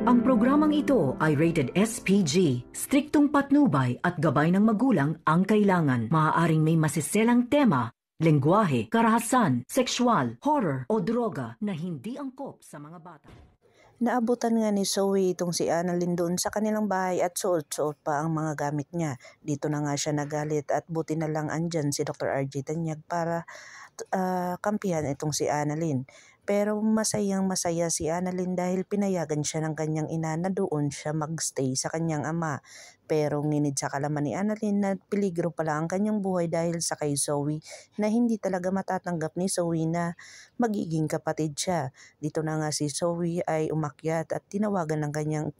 Ang programang ito ay rated SPG. Striktong patnubay at gabay ng magulang ang kailangan. Maaaring may masiselang tema, lengguwahe, karahasan, sexual, horror o droga na hindi angkop sa mga bata. Naabutan nga ni Zoe itong si Annalyn doon sa kanilang bahay at suot-suot pa ang mga gamit niya. Dito na nga siya nagalit at buti na lang andyan si Dr. RJ Tanyag para kampihan itong si Annalyn. Pero masayang-masaya si Annalyn dahil pinayagan siya ng kanyang ina na doon siya magstay sa kanyang ama. Pero nginid sa kalaman ni Annalyn na peligro pala ang kanyang buhay dahil sa kay Zoe na hindi talaga matatanggap ni Zoe na magiging kapatid siya. Dito na nga si Zoe ay umakyat at tinawagan ng kanyang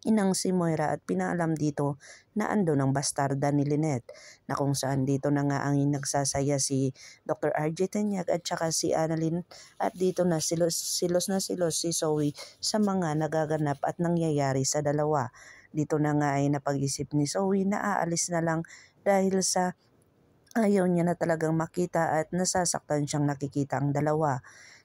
inang si Moira at pinaalam dito na ando ng bastarda ni Lynette, na kung saan dito na nga ang nagsasaya si Dr. RJ Tanyag at saka si Annalyn at dito na silos si Zoe sa mga nagaganap at nangyayari sa dalawa. Dito na nga ay napag-isip ni Zoe na aalis na lang dahil sa ayaw niya na talagang makita at nasasaktan siyang nakikita ang dalawa.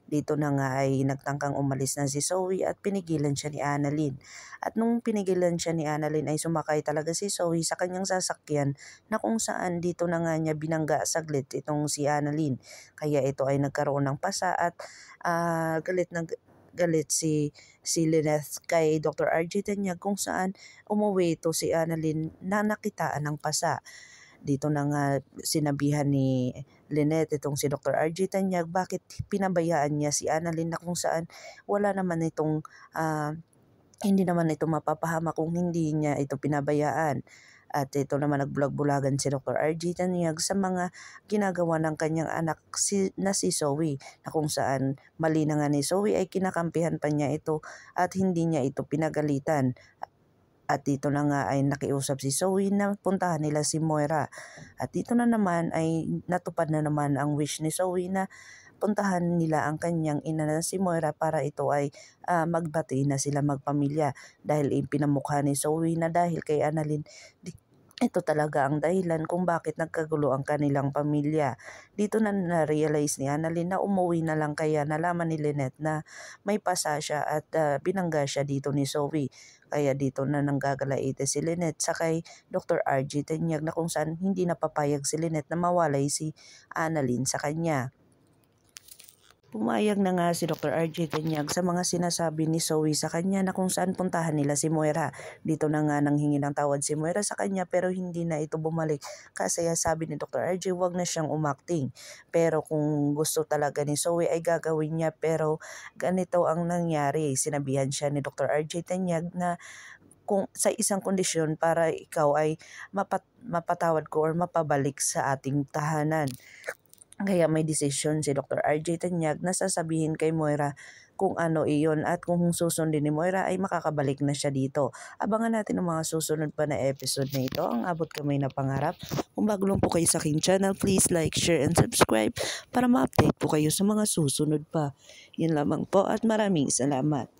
Dito na nga ay nagtangkang umalis na si Zoe at pinigilan siya ni Annalyn. At nung pinigilan siya ni Annalyn ay sumakay talaga si Zoe sa kanyang sasakyan na kung saan dito na nga niya binangga saglit itong si Annalyn. Kaya ito ay nagkaroon ng pasa at galit si Lynette kay Dr. RJ Tanyag kung saan umuwi ito si Annalyn na nakitaan ng pasa. Dito na nga sinabihan ni Lynette itong si Dr. RJ Tanyag bakit pinabayaan niya si Annalyn na kung saan wala naman itong hindi naman ito mapapahama kung hindi niya ito pinabayaan. At ito naman nagbulag-bulagan si Dr. RJ Tanyag sa mga ginagawa ng kanyang anak na si Zoe, na kung saan mali na nga ni Zoe ay kinakampihan pa niya ito at hindi niya ito pinagalitan. At dito na nga ay nakiusap si Zoe na puntahan nila si Moira. At dito na naman ay natupad na naman ang wish ni Zoe na puntahan nila ang kanyang ina na si Moira para ito ay magbati na sila magpamilya. Dahil ipinamukha ni Zoe na dahil kay Annalyn, ito talaga ang dahilan kung bakit nagkagulo ang kanilang pamilya. Dito na na-realize ni Annalyn na umuwi na lang kaya nalaman ni Lynette na may pasa siya at binangga siya dito ni Zoe. Kaya dito na nanggagalaite si Lynette sa kay Dr. RJ Tanyag na kung saan hindi napapayag si Lynette na mawalay si Annalyn sa kanya. Pumayag na nga si Dr. RJ Tanyag sa mga sinasabi ni Zoe sa kanya na kung saan puntahan nila si Moira. Dito na nga nanghingi ng tawad si Moira sa kanya pero hindi na ito bumalik kasi sabi ni Dr. RJ wag na siyang umakting. Pero kung gusto talaga ni Zoe ay gagawin niya, pero ganito ang nangyari. Sinabihan siya ni Dr. RJ Tanyag na kung sa isang kondisyon para ikaw ay mapatawad ko or mapabalik sa ating tahanan. Kaya may desisyon si Dr. RJ Tanyag na sasabihin kay Moira kung ano iyon at kung susundin ni Moira ay makakabalik na siya dito. Abangan natin ang mga susunod pa na episode na ito. Ang abot kamay na pangarap. Kung bago lang po kayo sa aking channel, please like, share, and subscribe para ma-update po kayo sa mga susunod pa. Yun lamang po at maraming salamat.